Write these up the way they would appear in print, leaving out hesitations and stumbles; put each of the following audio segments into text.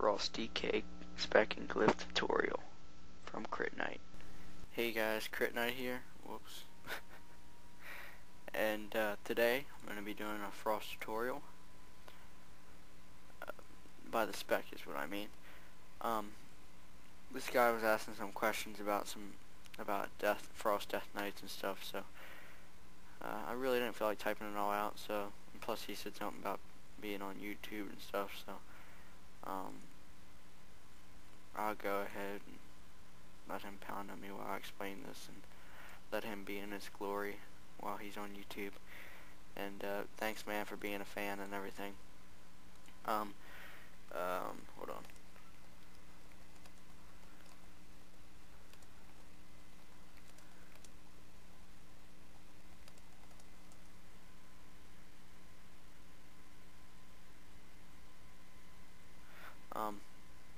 Frost DK Spec and Glyph tutorial from Critknight. Hey guys, Critknight here. Whoops. And today I'm going to be doing a Frost tutorial. By the Spec is what I mean. This guy was asking some questions about Frost Death Knights and stuff, so I really didn't feel like typing it all out. So, and plus he said something about being on YouTube and stuff, so I'll go ahead and let him pound on me while I explain this and let him be in his glory while he's on YouTube. And thanks, man, for being a fan and everything. Hold on.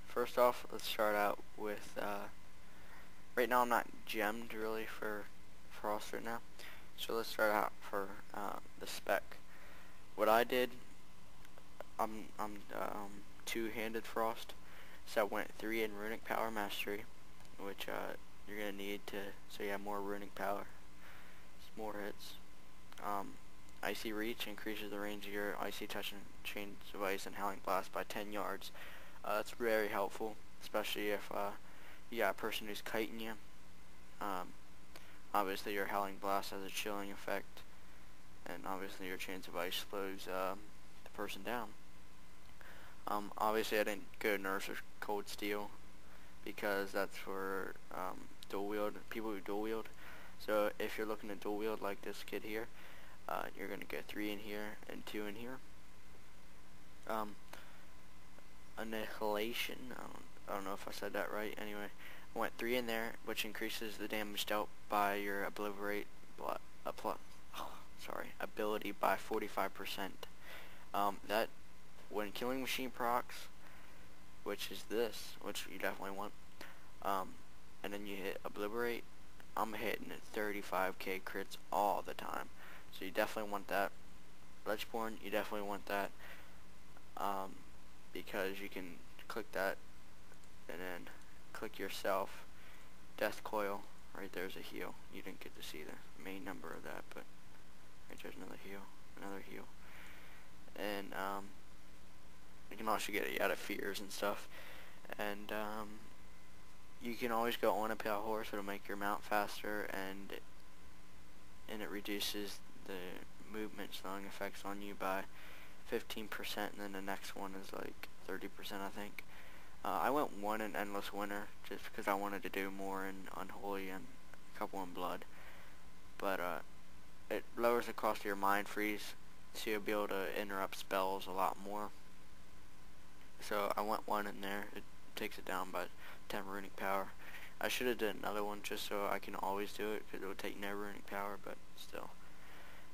First off, let's start out with, right now I'm not gemmed really for Frost right now, so let's start out for the Spec. What I did, I'm two-handed Frost, so I went 3 in Runic Power Mastery, which you're going to need so you have more Runic Power, it's more hits. Icy Reach increases the range of your Icy Touch and Chains of Ice and Howling Blast by 10 yards. That's very helpful, especially if you got a person who's kiting you. Obviously your Howling Blast has a chilling effect, and obviously your Chains of Ice slows the person down. Obviously I didn't go nerfs with Cold Steel, because that's for dual wield, people who dual wield. So if you're looking to dual wield like this kid here, you're going to get 3 in here and 2 in here. Annihilation, I don't know if I said that right. Anyway, I went 3 in there, which increases the damage dealt by your ability by 45%. That, when killing machine procs, which is this, which you definitely want, and then you hit Obliterate, I'm hitting at 35k crits all the time, so you definitely want that. Ledgeborn, you definitely want that, because you can click that and then click yourself. Death Coil, right there's a heal. You didn't get to see the main number of that, but right there's another heal, and you can also get it out of fears and stuff. And you can always go on a pale horse. It'll make your mount faster, and it reduces the movement slowing effects on you by 15%, and then the next one is like 30%, I think. I went 1 in Endless Winter just because I wanted to do more in Unholy and a couple in Blood. But it lowers the cost of your Mind Freeze, so you'll be able to interrupt spells a lot more. So I went 1 in there. It takes it down by 10 Runic Power. I should have done another one just so I can always do it, because it would take no Runic Power, but still.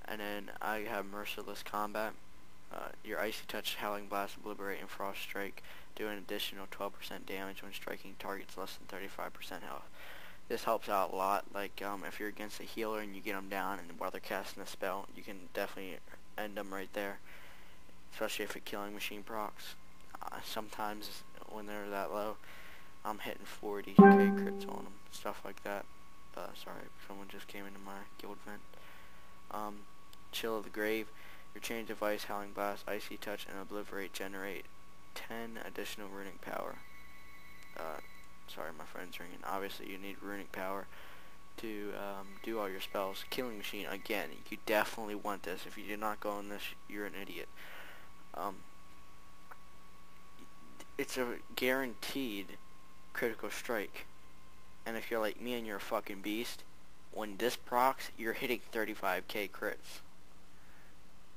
And then I have Merciless Combat. Your Icy Touch, Howling Blast, Obliterate, and Frost Strike do an additional 12% damage when striking targets less than 35% health. This helps out a lot. Like if you're against a healer and you get them down, and while they're casting a spell, you can definitely end them right there. Especially if it's killing machine procs. Sometimes when they're that low, I'm hitting 40k crits on them, stuff like that. Sorry, someone just came into my guild vent. Chill of the Grave. Your Chains of Ice, Howling Blast, Icy Touch, and Obliterate generate 10 additional Runic Power. Sorry, my phone's ringing. Obviously, you need Runic Power to do all your spells. Killing Machine, again, you definitely want this. If you do not go on this, you're an idiot. It's a guaranteed critical strike. And if you're like me and you're a fucking beast, when this procs, you're hitting 35k crits.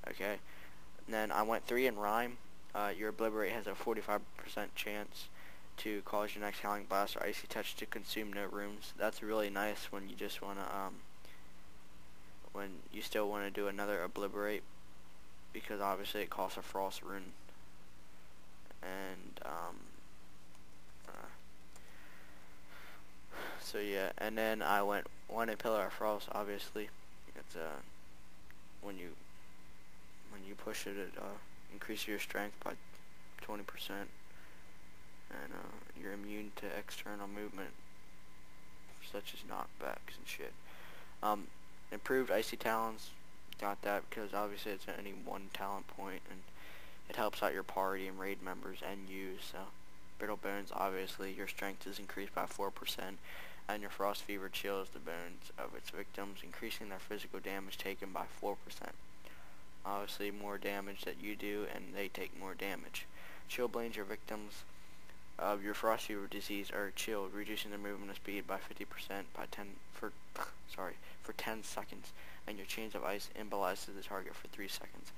Okay, and then I went 3 in Rhyme. Your Obliterate has a 45% chance to cause your next Howling Blast or Icy Touch to consume no runes. That's really nice when you just want to, when you still want to do another Obliterate, because obviously it costs a Frost rune. And, so yeah, and then I went 1 in Pillar of Frost, obviously. It's, when you push it, it increases your strength by 20%. and you're immune to external movement, such as knockbacks and shit. Improved Icy Talons, got that because obviously it's at any one talent point, and it helps out your party and raid members and you. So, Brittle Bones, obviously, your strength is increased by 4%, and your Frost Fever chills the bones of its victims, increasing their physical damage taken by 4%. Obviously, more damage that you do, and they take more damage. Chillblains, your victims of your Frost Fever disease are chilled, reducing their movement speed by 50% for 10 seconds, and your Chains of Ice immobilizes the target for 3 seconds.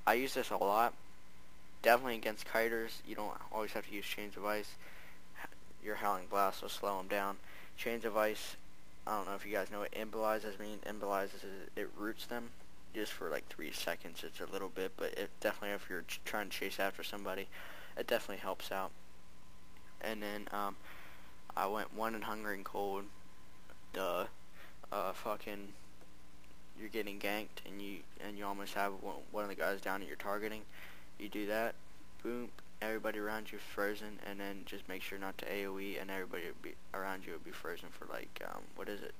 I use this a lot. Definitely against kiters, you don't always have to use Chains of Ice. Your Howling Blast will slow them down. Chains of Ice, I don't know if you guys know what immobilizes means. Immobilizes is it roots them just for like 3 seconds. It's a little bit, but it definitely, if you're trying to chase after somebody, it definitely helps out. And then I went 1 in Hungry and Cold. Duh. Fucking, you're getting ganked and you almost have one of the guys down that you're targeting. You do that, boom, everybody around you is frozen, and then just make sure not to AoE, and everybody around you will be frozen for like, what is it,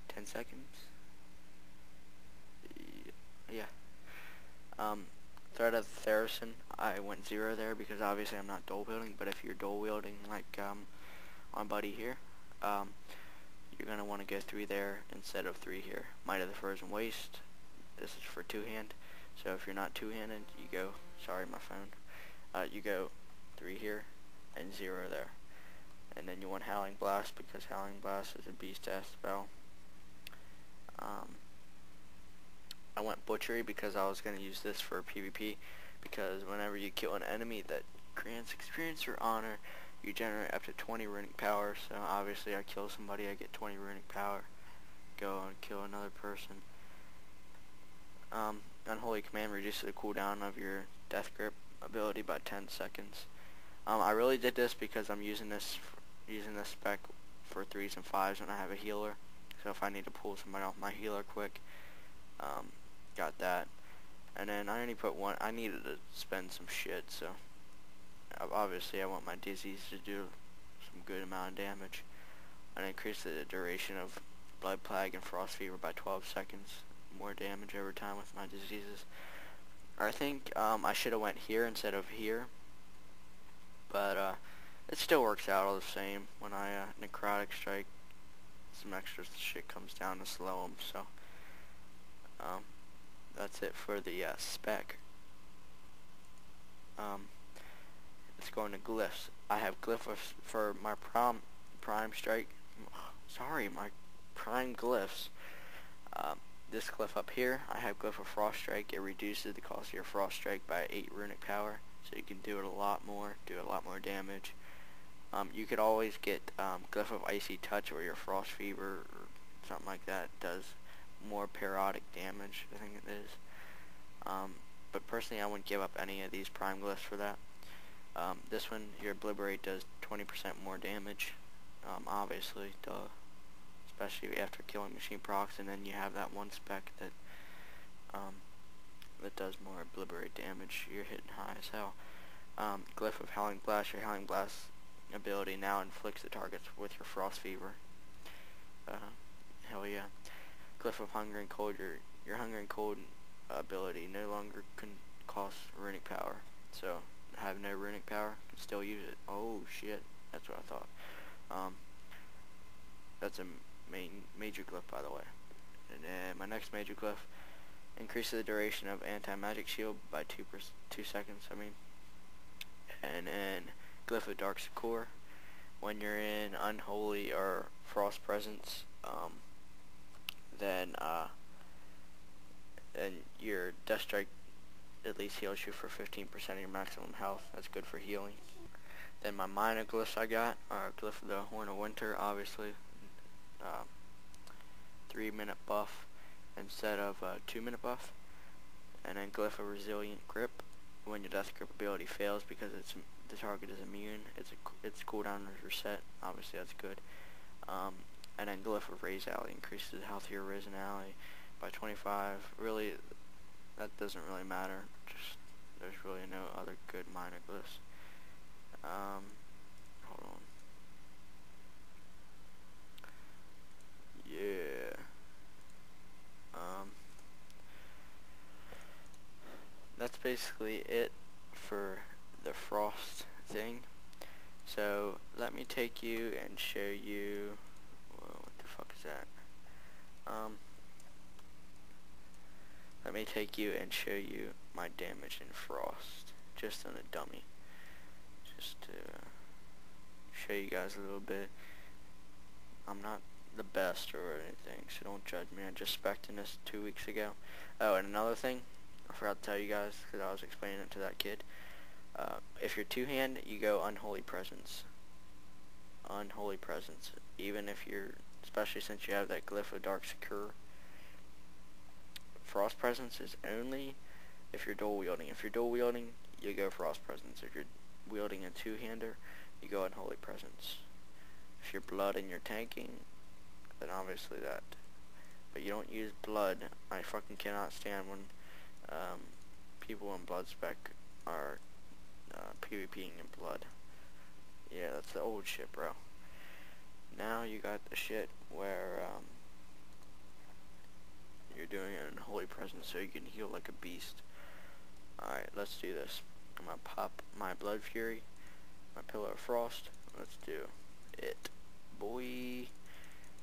10 seconds? Yeah. Threat of the Theracin, I went 0 there because obviously I'm not dual wielding, but if you're dual wielding like on Buddy here, you're going to want to go 3 there instead of 3 here. Might of the Frozen Waste, this is for 2-hand. So if you're not two-handed, you go, sorry my phone, you go 3 here and 0 there. And then you want Howling Blast because Howling Blast is a beast-ass spell. I went Butchery because I was going to use this for PvP, because whenever you kill an enemy that grants experience or honor, you generate up to 20 runic power. So obviously I kill somebody, I get 20 runic power. Go and kill another person. Unholy Command reduces the cooldown of your Death Grip ability by 10 seconds. I really did this because I'm using this spec for 3s and 5s when I have a healer. So if I need to pull somebody off my healer quick, got that. And then I only put 1. I needed to spend some shit, so obviously I want my Dizzies to do some good amount of damage. And increase the duration of Blood Plague and Frost Fever by 12 seconds. More damage every time with my diseases. I think I should have went here instead of here, but it still works out all the same. When I Necrotic Strike, some extra shit comes down to slow them. So that's it for the spec. Let's go into glyphs. I have glyphs for my prime strike. Sorry, my prime glyphs. This glyph up here, I have Glyph of Frost Strike. It reduces the cost of your Frost Strike by 8 runic power, so you can do it a lot more, do a lot more damage. You could always get Glyph of Icy Touch, or your Frost Fever or something like that does more periodic damage, I think it is. But personally I wouldn't give up any of these prime glyphs for that. This one, your Obliterate does 20% more damage, obviously, duh. Especially after killing machine procs, and then you have that one spec that that does more Obliterate damage. You're hitting high as hell. Glyph of Howling Blast. Your Howling Blast ability now inflicts the targets with your Frost Fever. Hell yeah. Glyph of Hunger and Cold. Your Hunger and Cold ability no longer can cost runic power. So have no runic power, can still use it. Oh shit, that's what I thought. That's a major glyph, by the way. And then my next major glyph increases the duration of anti-magic shield by 2 seconds. And then Glyph of Dark Succor. When you're in Unholy or Frost Presence, then your Death Strike at least heals you for 15% of your maximum health. That's good for healing. Then my minor glyphs I got are Glyph of the Horn of Winter, obviously. 3-minute buff instead of 2-minute buff. And then Glyph of Resilient Grip. When your Death Grip ability fails because the target is immune, its cooldown is reset. Obviously that's good. And then Glyph of Raise Alley increases the health of your Risen Alley by 25. Really, that doesn't really matter. Just there's really no other good minor glyphs. Hold on. Yeah. That's basically it for the frost thing. So let me take you and show you. Whoa, what the fuck is that? Let me take you and show you my damage in frost, just on a dummy, just to show you guys a little bit. I'm not the best or anything, so don't judge me. I just spec'd in this 2 weeks ago. Oh, and another thing, I forgot to tell you guys, because I was explaining it to that kid. If you're two-hand, you go Unholy Presence. Unholy Presence. Even if you're, especially since you have that Glyph of Dark Secure. Frost Presence is only if you're dual wielding. If you're dual wielding, you go Frost Presence. If you're wielding a two-hander, you go Unholy Presence. If you're blood and you're tanking, then obviously that. But you don't use blood. I fucking cannot stand when people in blood spec are PvPing in blood. Yeah, that's the old shit, bro. Now you got the shit where you're doing it in Holy Presence so you can heal like a beast. Alright, let's do this. I'm gonna pop my Blood Fury, my Pillar of Frost. Let's do it, boy.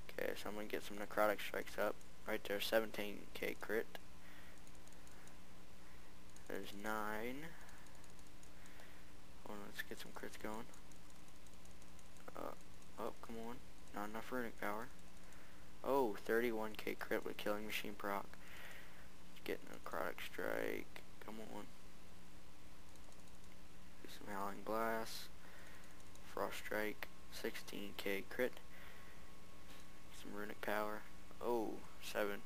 Okay, so I'm gonna get some Necrotic Strikes up. Right there, 17k crit. There's 9. Hold on, let's get some crits going. Oh, come on. Not enough runic power. Oh, 31k crit with Killing Machine proc. Getting a Necrotic Strike. Come on. Do some Howling Blast. Frost Strike. 16k crit. Some runic power. Oh, 7.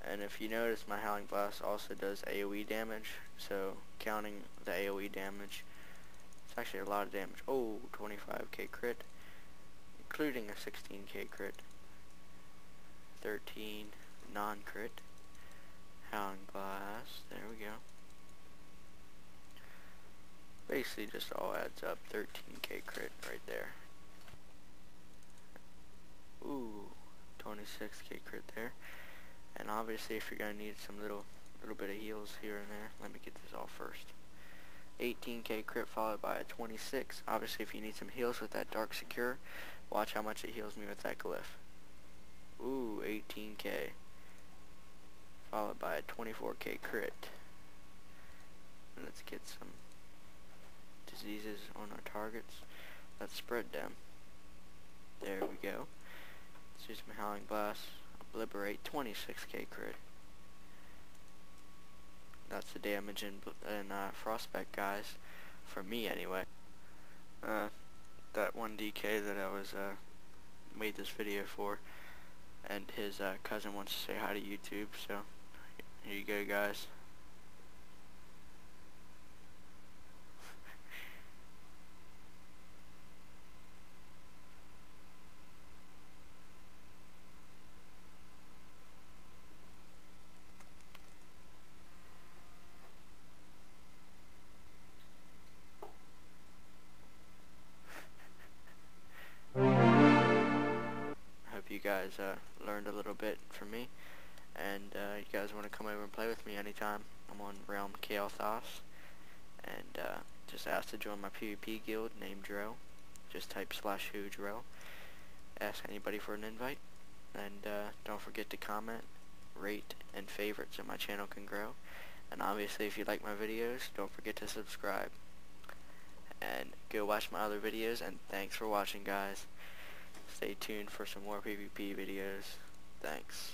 And if you notice, my Howling Blast also does AoE damage. So, counting the AoE damage, it's actually a lot of damage. Oh, 25k crit. Including a 16k crit. 13 non-crit. Howling Blast. There we go. Basically just all adds up. 13k crit right there. Ooh, 26k crit there. And obviously if you're going to need some little bit of heals here and there, let me get this all first. 18k crit followed by a 26. Obviously if you need some heals with that Dark Secure, watch how much it heals me with that Glyph. Ooh, 18k. Followed by a 24k crit. Let's get some diseases on our targets. Let's spread them. There we go. Let's use some Howling Blast. Obliterate, 26k crit. That's the damage in Frostback, guys. For me, anyway. That one DK that I was made this video for, and his cousin wants to say hi to YouTube, so here you go, guys. You guys learned a little bit from me, and you guys want to come over and play with me anytime. I'm on Realm Kael'thas, and just ask to join my PvP guild named Drill. Just type /who Drill. Ask anybody for an invite, and don't forget to comment, rate, and favorite so my channel can grow. And obviously if you like my videos, don't forget to subscribe, and go watch my other videos. And thanks for watching, guys. Stay tuned for some more PvP videos. Thanks.